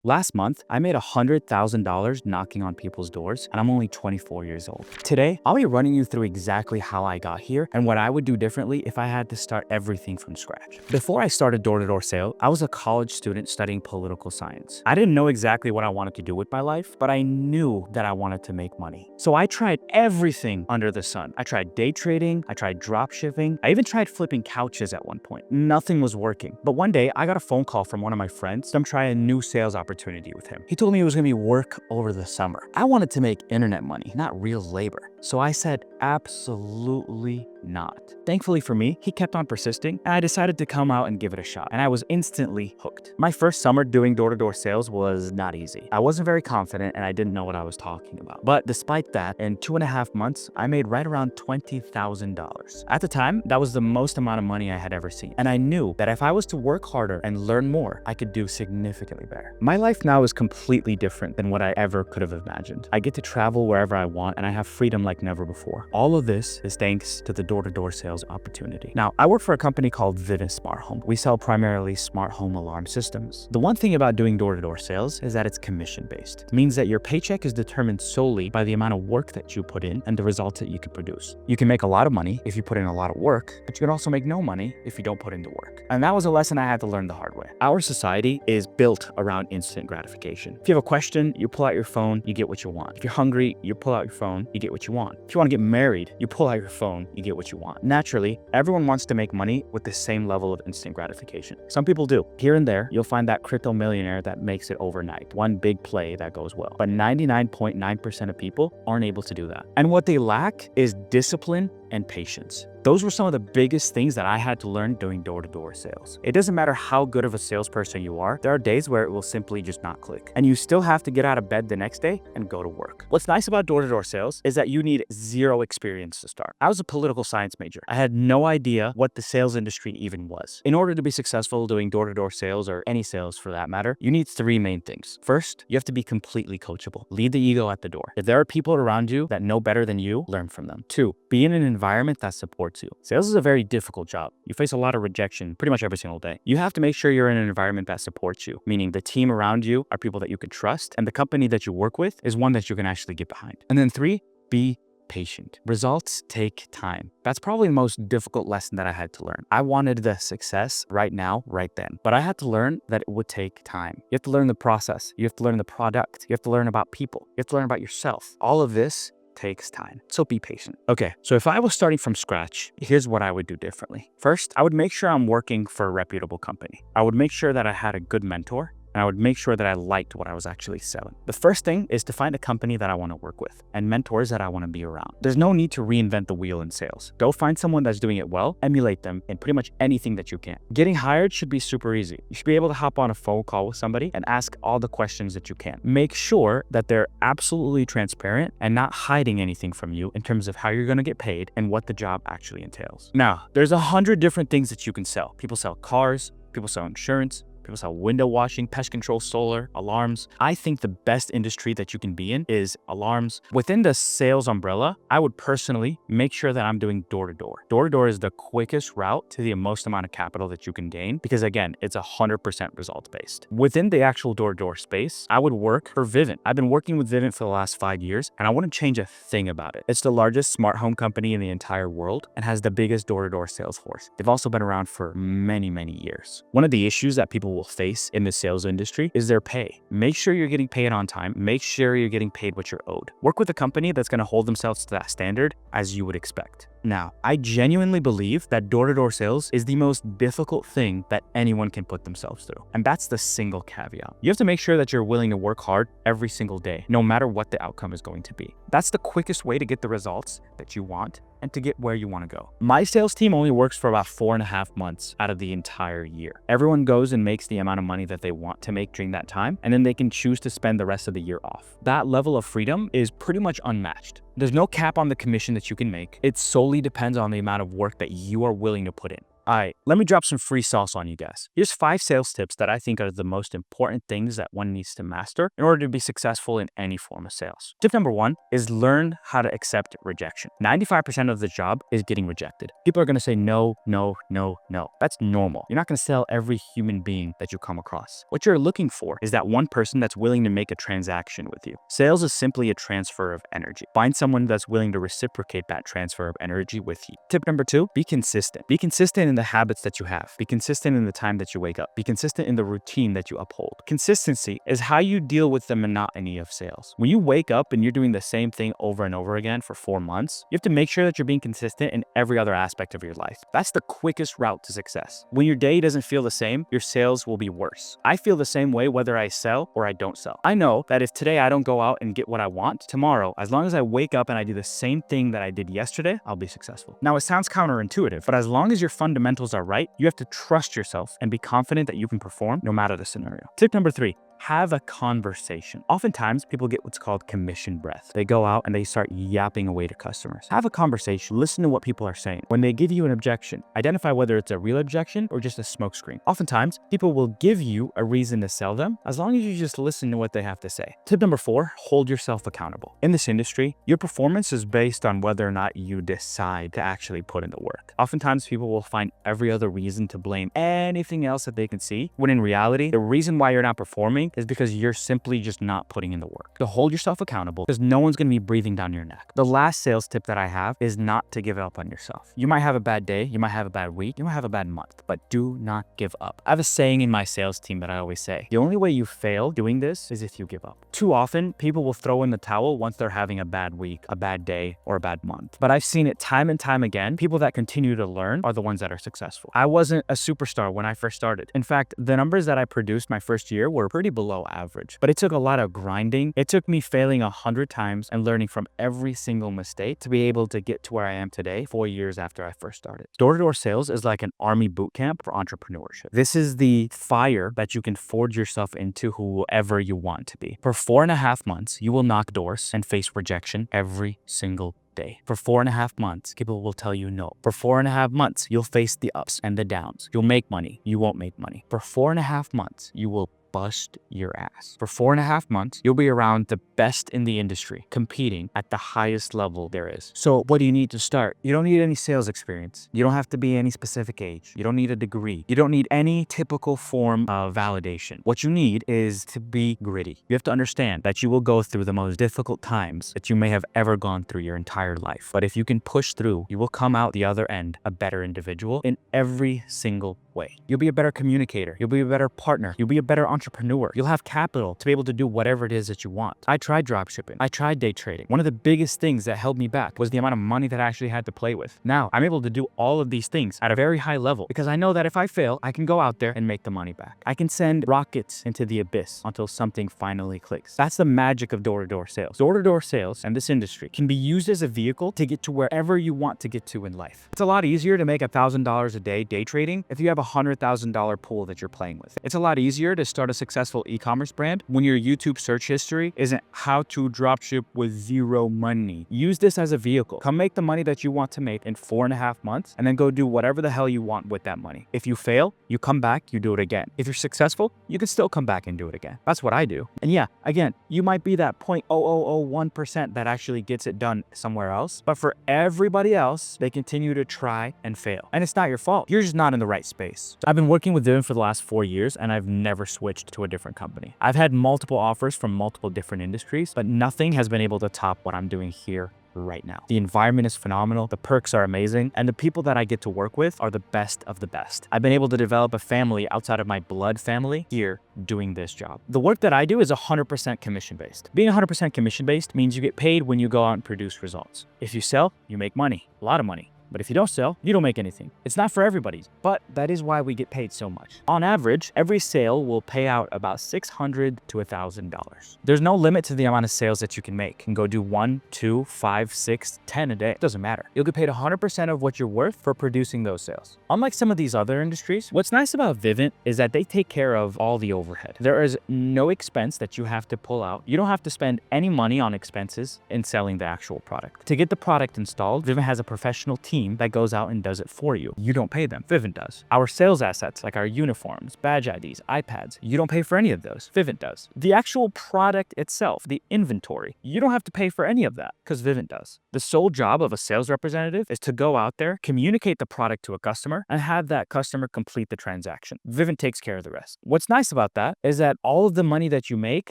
Last month, I made $100,000 knocking on people's doors, and I'm only 24 years old. Today, I'll be running you through exactly how I got here and what I would do differently if I had to start everything from scratch. Before I started door-to-door sales, I was a college student studying political science. I didn't know exactly what I wanted to do with my life, but I knew that I wanted to make money. So I tried everything under the sun. I tried day trading, I tried drop shipping, I even tried flipping couches at one point. Nothing was working. But one day, I got a phone call from one of my friends to try a new sales opportunity with him. He told me it was gonna be work over the summer. I wanted to make internet money, not real labor. So I said, absolutely not. Thankfully for me, he kept on persisting, and I decided to come out and give it a shot, and I was instantly hooked. My first summer doing door-to-door sales was not easy. I wasn't very confident, and I didn't know what I was talking about. But despite that, in 2.5 months, I made right around $20,000. At the time, that was the most amount of money I had ever seen, and I knew that if I was to work harder and learn more, I could do significantly better. My life now is completely different than what I ever could have imagined. I get to travel wherever I want, and I have freedom like never before. All of this is thanks to the door-to-door sales opportunity. Now, I work for a company called Vivint Smart Home. We sell primarily smart home alarm systems. The one thing about doing door-to-door sales is that it's commission-based. It means that your paycheck is determined solely by the amount of work that you put in and the results that you can produce. You can make a lot of money if you put in a lot of work, but you can also make no money if you don't put in the work. And that was a lesson I had to learn the hard way. Our society is built around instant gratification. If you have a question, you pull out your phone, you get what you want. If you're hungry, you pull out your phone, you get what you want. If you want to get married, you pull out your phone, you get what you want. Naturally, everyone wants to make money with the same level of instant gratification. Some people do. Here and there, you'll find that crypto millionaire that makes it overnight. One big play that goes well. But 99.9% of people aren't able to do that. And what they lack is discipline and patience. Those were some of the biggest things that I had to learn doing door-to-door sales. It doesn't matter how good of a salesperson you are, there are days where it will simply just not click. And you still have to get out of bed the next day and go to work. What's nice about door-to-door sales is that you need zero experience to start. I was a political science major. I had no idea what the sales industry even was. In order to be successful doing door-to-door sales, or any sales for that matter, you need three main things. First, you have to be completely coachable. Leave the ego at the door. If there are people around you that know better than you, learn from them. Two, be in an environment that supports you. Sales is a very difficult job. You face a lot of rejection pretty much every single day. You have to make sure you're in an environment that supports you, meaning the team around you are people that you can trust, and the company that you work with is one that you can actually get behind. And then three, be patient. Results take time. That's probably the most difficult lesson that I had to learn. I wanted the success right now, right then. But I had to learn that it would take time. You have to learn the process. You have to learn the product. You have to learn about people. You have to learn about yourself. All of this takes time. So be patient. Okay, so if I was starting from scratch, here's what I would do differently. First, I would make sure I'm working for a reputable company. I would make sure that I had a good mentor, and I would make sure that I liked what I was actually selling. The first thing is to find a company that I want to work with and mentors that I want to be around. There's no need to reinvent the wheel in sales. Go find someone that's doing it well, emulate them in pretty much anything that you can. Getting hired should be super easy. You should be able to hop on a phone call with somebody and ask all the questions that you can. Make sure that they're absolutely transparent and not hiding anything from you in terms of how you're going to get paid and what the job actually entails. Now, there's 100 different things that you can sell. People sell cars, people sell insurance, people sell window washing, pest control, solar, alarms. I think the best industry that you can be in is alarms. Within the sales umbrella, I would personally make sure that I'm doing door-to-door. Door-to-door is the quickest route to the most amount of capital that you can gain because, again, it's 100% results-based. Within the actual door-to-door space, I would work for Vivint. I've been working with Vivint for the last 5 years, and I wouldn't change a thing about it. It's the largest smart home company in the entire world and has the biggest door-to-door sales force. They've also been around for many, many years. One of the issues that people will face in the sales industry is their pay. Make sure you're getting paid on time. Make sure you're getting paid what you're owed. Work with a company that's going to hold themselves to that standard as you would expect. Now, I genuinely believe that door-to-door sales is the most difficult thing that anyone can put themselves through. And that's the single caveat. You have to make sure that you're willing to work hard every single day, no matter what the outcome is going to be. That's the quickest way to get the results that you want and to get where you want to go. My sales team only works for about 4.5 months out of the entire year. Everyone goes and makes the amount of money that they want to make during that time, and then they can choose to spend the rest of the year off. That level of freedom is pretty much unmatched. There's no cap on the commission that you can make. It solely depends on the amount of work that you are willing to put in. All right, let me drop some free sauce on you guys. Here's 5 sales tips that I think are the most important things that one needs to master in order to be successful in any form of sales. Tip number 1 is learn how to accept rejection. 95% of the job is getting rejected. People are going to say no, no, no, no. That's normal. You're not going to sell every human being that you come across. What you're looking for is that one person that's willing to make a transaction with you. Sales is simply a transfer of energy. Find someone that's willing to reciprocate that transfer of energy with you. Tip number 2, be consistent. Be consistent in the habits that you have. Be consistent in the time that you wake up. Be consistent in the routine that you uphold. Consistency is how you deal with the monotony of sales. When you wake up and you're doing the same thing over and over again for 4 months, you have to make sure that you're being consistent in every other aspect of your life. That's the quickest route to success. When your day doesn't feel the same, your sales will be worse. I feel the same way whether I sell or I don't sell. I know that if today I don't go out and get what I want, tomorrow, as long as I wake up and I do the same thing that I did yesterday, I'll be successful. Now, it sounds counterintuitive, but as long as your fundamentals are right, you have to trust yourself and be confident that you can perform no matter the scenario. Tip number 3, have a conversation. Oftentimes, people get what's called commission breath. They go out and they start yapping away to customers. Have a conversation. Listen to what people are saying. When they give you an objection, identify whether it's a real objection or just a smokescreen. Oftentimes, people will give you a reason to sell them as long as you just listen to what they have to say. Tip number 4, hold yourself accountable. In this industry, your performance is based on whether or not you decide to actually put in the work. Oftentimes, people will find every other reason to blame anything else that they can see, when in reality, the reason why you're not performing is because you're simply just not putting in the work. So hold yourself accountable because no one's going to be breathing down your neck. The last sales tip that I have is not to give up on yourself. You might have a bad day, you might have a bad week, you might have a bad month, but do not give up. I have a saying in my sales team that I always say, the only way you fail doing this is if you give up. Too often, people will throw in the towel once they're having a bad week, a bad day, or a bad month. But I've seen it time and time again. People that continue to learn are the ones that are successful. I wasn't a superstar when I first started. In fact, the numbers that I produced my first year were pretty below average, but it took a lot of grinding. It took me failing 100 times and learning from every single mistake to be able to get to where I am today 4 years after I first started. Door-to-door sales is like an army boot camp for entrepreneurship. This is the fire that you can forge yourself into whoever you want to be. For 4.5 months, you will knock doors and face rejection every single day. For 4.5 months, people will tell you no. For 4.5 months, you'll face the ups and the downs. You'll make money. You won't make money. For 4.5 months, you will bust your ass. For 4.5 months, you'll be around the best in the industry, competing at the highest level there is. So what do you need to start? You don't need any sales experience. You don't have to be any specific age. You don't need a degree. You don't need any typical form of validation. What you need is to be gritty. You have to understand that you will go through the most difficult times that you may have ever gone through your entire life. But if you can push through, you will come out the other end a better individual in every single way. You'll be a better communicator. You'll be a better partner. You'll be a better entrepreneur. You'll have capital to be able to do whatever it is that you want. I tried dropshipping. I tried day trading. One of the biggest things that held me back was the amount of money that I actually had to play with. Now, I'm able to do all of these things at a very high level because I know that if I fail, I can go out there and make the money back. I can send rockets into the abyss until something finally clicks. That's the magic of door-to-door sales. Door-to-door sales and this industry can be used as a vehicle to get to wherever you want to get to in life. It's a lot easier to make $1,000 a day day trading if you have a $100,000 pool that you're playing with. It's a lot easier to start a successful e-commerce brand when your YouTube search history isn't how to dropship with zero money. Use this as a vehicle. Come make the money that you want to make in 4.5 months and then go do whatever the hell you want with that money. If you fail, you come back, you do it again. If you're successful, you can still come back and do it again. That's what I do. And yeah, again, you might be that 0.0001% that actually gets it done somewhere else, but for everybody else, they continue to try and fail. And it's not your fault. You're just not in the right space. So I've been working with Vivian for the last 4 years and I've never switched to a different company. I've had multiple offers from multiple different industries, but nothing has been able to top what I'm doing here right now. The environment is phenomenal, the perks are amazing, and the people that I get to work with are the best of the best. I've been able to develop a family outside of my blood family here doing this job. The work that I do is 100% commission-based. Being 100% commission-based means you get paid when you go out and produce results. If you sell, you make money, a lot of money. But if you don't sell, you don't make anything. It's not for everybody, but that is why we get paid so much. On average, every sale will pay out about $600 to $1,000. There's no limit to the amount of sales that you can make. You can go do 1, 2, 5, 6, 10 a day. It doesn't matter. You'll get paid 100% of what you're worth for producing those sales. Unlike some of these other industries, what's nice about Vivint is that they take care of all the overhead. There is no expense that you have to pull out. You don't have to spend any money on expenses in selling the actual product. To get the product installed, Vivint has a professional team team that goes out and does it for you. You don't pay them. Vivint does. Our sales assets, like our uniforms, badge IDs, iPads, you don't pay for any of those. Vivint does. The actual product itself, the inventory, you don't have to pay for any of that because Vivint does. The sole job of a sales representative is to go out there, communicate the product to a customer, and have that customer complete the transaction. Vivint takes care of the rest. What's nice about that is that all of the money that you make,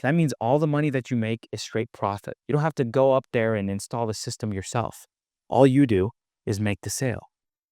that means all the money that you make is straight profit. You don't have to go up there and install the system yourself. All you do is make the sale.